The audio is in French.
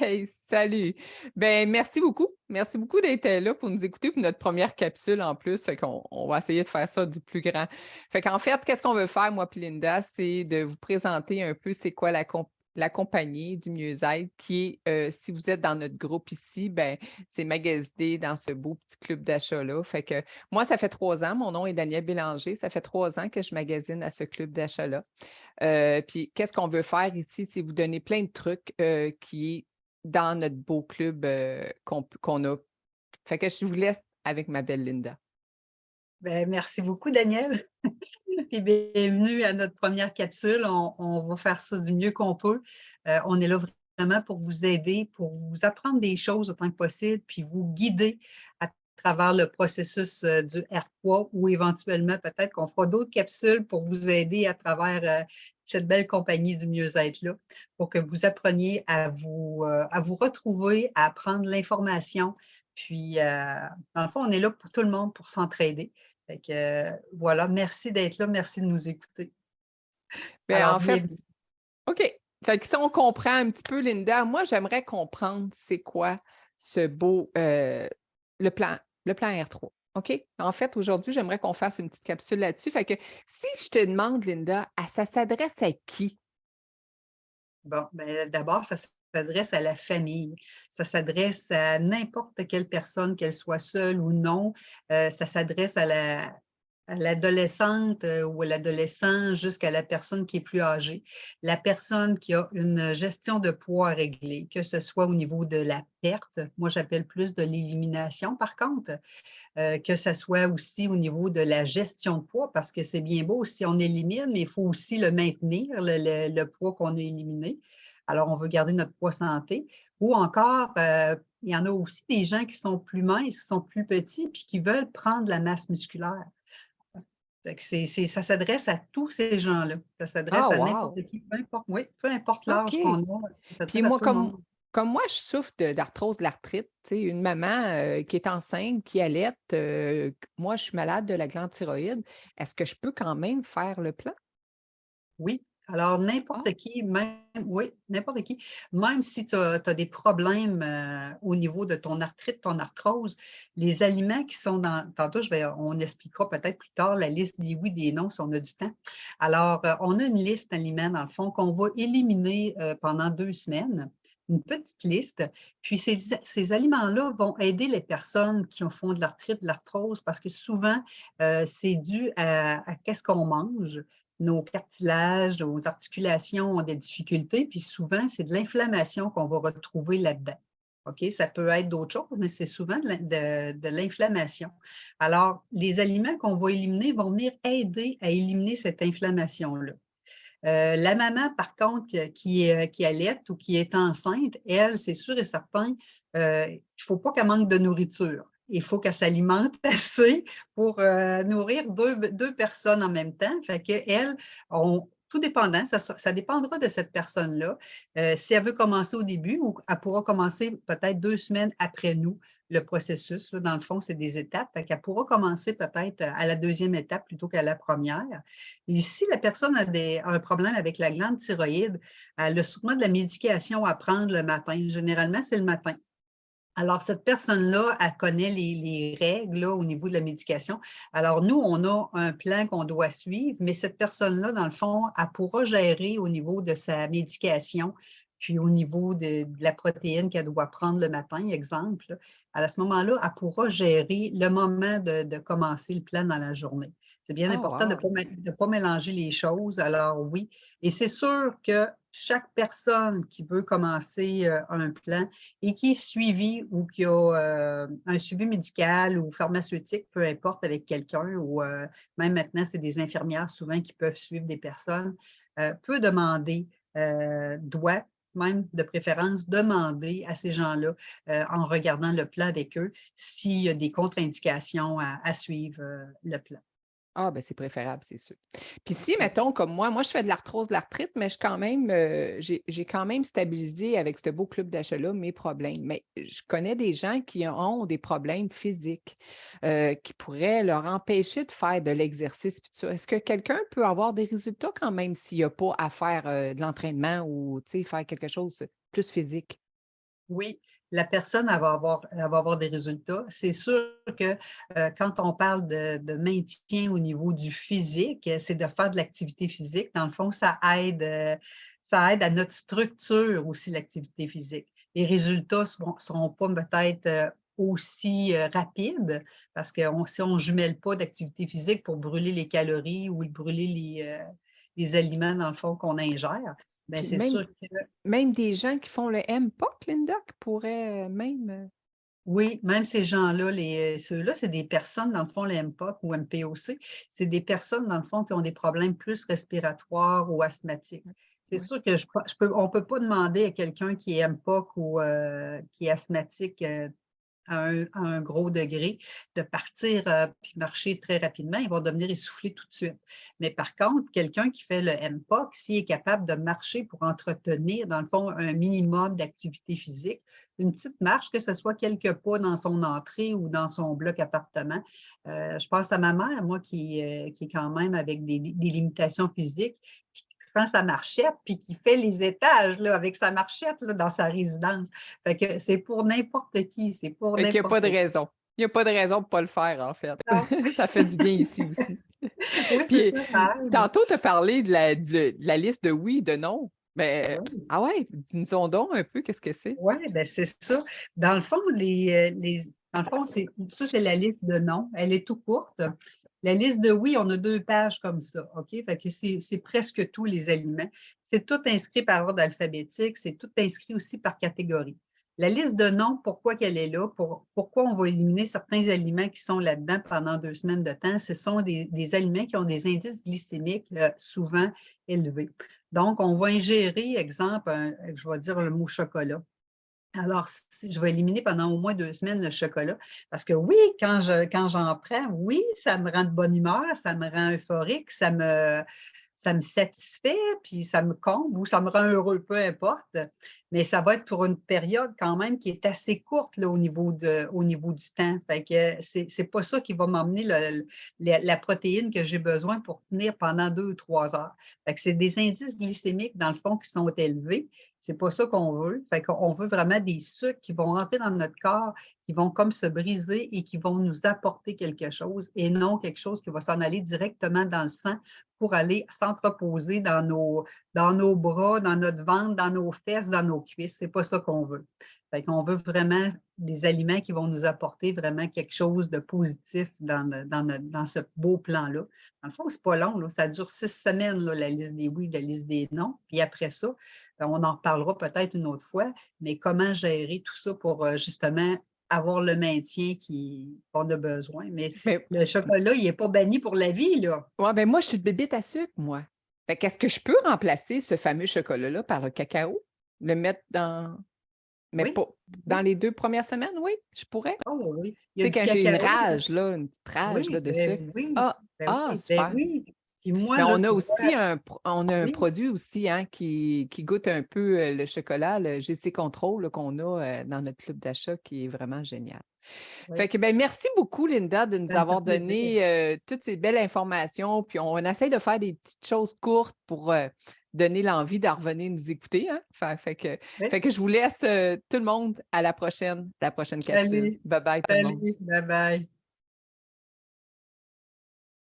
Hey, salut! Ben, merci beaucoup. Merci beaucoup d'être là pour nous écouter pour notre première capsule en plus. Fait qu'on on va essayer de faire ça du plus grand. Fait qu'en fait, qu'est-ce qu'on veut faire, moi puis Linda, c'est de vous présenter un peu c'est quoi la compagnie du mieux-être qui est, si vous êtes dans notre groupe ici, ben, c'est magasiné dans ce beau petit club d'achat-là. Fait que moi, ça fait 3 ans. Mon nom est Danielle Bélanger. Ça fait 3 ans que je magasine à ce club d'achat-là. Puis qu'est-ce qu'on veut faire ici, c'est vous donner plein de trucs, qui est dans notre beau club, qu'on a. Fait que je vous laisse avec ma belle Linda. Ben, merci beaucoup, Daniel. Et bienvenue à notre première capsule. On va faire ça du mieux qu'on peut. On est là vraiment pour vous aider, pour vous apprendre des choses autant que possible, puis vous guider à travers le processus du R3 ou éventuellement peut-être qu'on fera d'autres capsules pour vous aider à travers cette belle compagnie du mieux-être-là, pour que vous appreniez à vous retrouver, à prendre l'information. Puis, dans le fond, on est là pour tout le monde pour s'entraider. Fait que, voilà, merci d'être là, merci de nous écouter. Ben, Alors, en fait bienvenue. OK. Fait que si on comprend un petit peu, Linda, moi, j'aimerais comprendre c'est quoi ce beau, le plan le plan R3. OK? En fait, aujourd'hui, j'aimerais qu'on fasse une petite capsule là-dessus. Fait que si je te demande, Linda, ça s'adresse à qui? Bon, ben, d'abord, ça s'adresse à la famille. Ça s'adresse à n'importe quelle personne, qu'elle soit seule ou non. Ça s'adresse à l'adolescente ou à l'adolescent jusqu'à la personne qui est plus âgée. La personne qui a une gestion de poids à régler, que ce soit au niveau de la perte, moi j'appelle plus de l'élimination par contre, que ça soit aussi au niveau de la gestion de poids, parce que c'est bien beau si on élimine, mais il faut aussi le maintenir, le poids qu'on a éliminé. Alors, on veut garder notre poids santé. Ou encore, il y en a aussi des gens qui sont plus minces, qui sont plus petits, puis qui veulent prendre la masse musculaire. Fait que ça s'adresse à tous ces gens-là. Ça s'adresse Ah à n'importe wow! qui, peu importe, oui, peu importe l'âge qu'on OK. a, ça Puis s'adresse à moi, tout le comme monde. comme moi, je souffre d'arthrose de l'arthrite, tu sais, une maman, qui est enceinte, qui allaite, moi, je suis malade de la glande thyroïde. Est-ce que je peux quand même faire le plan? Oui, alors Ah! n'importe qui, même oui, n'importe qui, même si tu as des problèmes, au niveau de ton arthrite, ton arthrose, les aliments qui sont dans tantôt on expliquera peut-être plus tard la liste des oui, des non si on a du temps. Alors, on a une liste d'aliments dans le fond qu'on va éliminer, pendant 2 semaines, une petite liste. Puis ces aliments-là vont aider les personnes qui en font de l'arthrite, de l'arthrose parce que souvent, c'est dû à qu'est-ce qu'on mange. Nos cartilages, nos articulations ont des difficultés, puis souvent, c'est de l'inflammation qu'on va retrouver là-dedans. OK? Ça peut être d'autres choses, mais c'est souvent de l'inflammation. Alors, les aliments qu'on va éliminer vont venir aider à éliminer cette inflammation-là. La maman, par contre, qui allaite ou qui est enceinte, elle, c'est sûr et certain, il ne faut pas qu'elle manque de nourriture. Il faut qu'elle s'alimente assez pour, nourrir deux personnes en même temps. Fait qu'elle, on tout dépendant, ça dépendra de cette personne-là. Si elle veut commencer au début ou elle pourra commencer peut-être 2 semaines après nous, le processus, là, dans le fond, c'est des étapes. Fait qu'elle pourra commencer peut-être à la deuxième étape plutôt qu'à la première. Et si la personne a un problème avec la glande thyroïde, elle a sûrement de la médication à prendre le matin. Généralement, c'est le matin. Alors, cette personne-là, elle connaît les règles là, au niveau de la médication. Alors, nous, on a un plan qu'on doit suivre, mais cette personne-là, dans le fond, elle pourra gérer au niveau de sa médication, puis au niveau de la protéine qu'elle doit prendre le matin, exemple. Là. À ce moment-là, elle pourra gérer le moment de commencer le plan dans la journée. C'est bien Ah important de wow! ne pas mélanger les choses. Alors, oui. Et c'est sûr que chaque personne qui veut commencer un plan, et qui est suivi ou qui a, un suivi médical ou pharmaceutique, peu importe, avec quelqu'un ou, même maintenant, c'est des infirmières souvent qui peuvent suivre des personnes, peut demander, doit même de préférence demander à ces gens-là, en regardant le plan avec eux, s'il y a des contre-indications à suivre, le plan. Ah, ben c'est préférable, c'est sûr. Puis si, Oui. mettons, comme moi, je fais de l'arthrose, de l'arthrite, mais je quand même, j'ai quand même stabilisé avec ce beau club d'achat-là mes problèmes. Mais je connais des gens qui ont des problèmes physiques, qui pourraient leur empêcher de faire de l'exercice puis tout ça. Est-ce que quelqu'un peut avoir des résultats quand même s'il y a pas à faire, de l'entraînement ou, tu sais, faire quelque chose plus physique? Oui, la personne, elle va avoir des résultats. C'est sûr que, quand on parle de maintien au niveau du physique, c'est de faire de l'activité physique. Dans le fond, ça aide à notre structure aussi, l'activité physique. Les résultats seront pas peut-être, aussi, rapides parce que si on jumelle pas d'activité physique pour brûler les calories ou brûler les aliments, dans le fond, qu'on ingère, ben Puis c'est même sûr que même des gens qui font le MPOC, Linda, qui pourraient, même, oui, même ces gens-là, ceux-là, c'est des personnes, dans le fond, les MPOC ou MPOC, c'est des personnes, dans le fond, qui ont des problèmes plus respiratoires ou asthmatiques. C'est ouais. sûr que on peut pas demander à quelqu'un qui est MPOC ou qui est asthmatique, à un gros degré, de partir, puis marcher très rapidement, ils vont devenir essoufflés tout de suite. Mais par contre, quelqu'un qui fait le MPOC, s'il est capable de marcher pour entretenir, dans le fond, un minimum d'activité physique, une petite marche, que ce soit quelques pas dans son entrée ou dans son bloc appartement. Je pense à ma mère, moi, qui est quand même avec des limitations physiques, qui prend sa marchette, puis qui fait les étages là, avec sa marchette là, dans sa résidence. Fait que c'est pour n'importe qui, c'est pour Fait qu'il y a pas n'importe de qui. raison. Il y a pas de raison pour pas le faire, en fait. Non. Ça fait du bien ici aussi. Oui, c'est Puis ça, ça aide. tantôt, tu as parlé de la liste de oui et de non. Mais Oui. ah ouais, dis-nous donc un peu qu'est-ce que c'est? Oui, ben c'est ça. Dans le fond, dans le fond, c'est la liste de non. Elle est tout courte. La liste de oui, on a 2 pages comme ça, OK? Fait que c'est presque tous les aliments. C'est tout inscrit par ordre alphabétique, c'est tout inscrit aussi par catégorie. La liste de non, pourquoi qu'elle est là? Pourquoi on va éliminer certains aliments qui sont là-dedans pendant 2 semaines de temps? Ce sont des aliments qui ont des indices glycémiques, souvent élevés. Donc, on va ingérer, exemple, je vais dire le mot chocolat. Alors, si je vais éliminer pendant au moins 2 semaines le chocolat parce que oui, quand j'en prends, oui, ça me rend de bonne humeur, ça me rend euphorique, ça me satisfait, puis ça me comble ou ça me rend heureux, peu importe. Mais ça va être pour une période quand même qui est assez courte là, au niveau du temps. Fait que c'est pas ça qui va m'emmener la protéine que j'ai besoin pour tenir pendant 2 ou 3 heures. Fait que c'est des indices glycémiques, dans le fond, qui sont élevés. C'est pas ça qu'on veut. Fait qu'on veut vraiment des sucres qui vont rentrer dans notre corps, qui vont comme se briser et qui vont nous apporter quelque chose et non quelque chose qui va s'en aller directement dans le sang pour aller s'entreposer dans nos bras, dans notre ventre, dans nos fesses, dans nos cuisses. C'est pas ça qu'on veut. Fait qu'on veut vraiment des aliments qui vont nous apporter vraiment quelque chose de positif dans ce beau plan-là. Dans le fond, c'est pas long, là. Ça dure 6 semaines, là, la liste des oui, la liste des non. Puis après ça, on en reparlera peut-être une autre fois, mais comment gérer tout ça pour, justement avoir le maintien qu'on a besoin. Mais Mais le chocolat, il est pas banni pour la vie, là. ouais, ben moi, je suis de bébite à sucre, moi. Fait qu'est-ce que je peux remplacer ce fameux chocolat-là par le cacao? Le mettre dans mais Oui, pas dans oui. les 2 premières semaines, oui, je pourrais? Oh oui, oui. Il y Tu a sais, du quand j'ai une cacao, là. rage, là, une petite rage, là, Oui, de sucre. Ah! ben Ah, oui, ben super! oui. Puis moi, Mais là, on a tu vois aussi un oui, produit aussi, hein, qui goûte un peu, le chocolat, le GC Control, là, qu'on a, dans notre club d'achat qui est vraiment génial. Fait oui, que, ben, merci beaucoup Linda de nous ça me fait avoir plaisir. donné, toutes ces belles informations, puis on essaie de faire des petites choses courtes pour, donner l'envie de revenir nous écouter, hein. Oui. Fait que je vous laisse, tout le monde à la prochaine capsule. Salut, Bye bye tout le monde. salut, bye bye.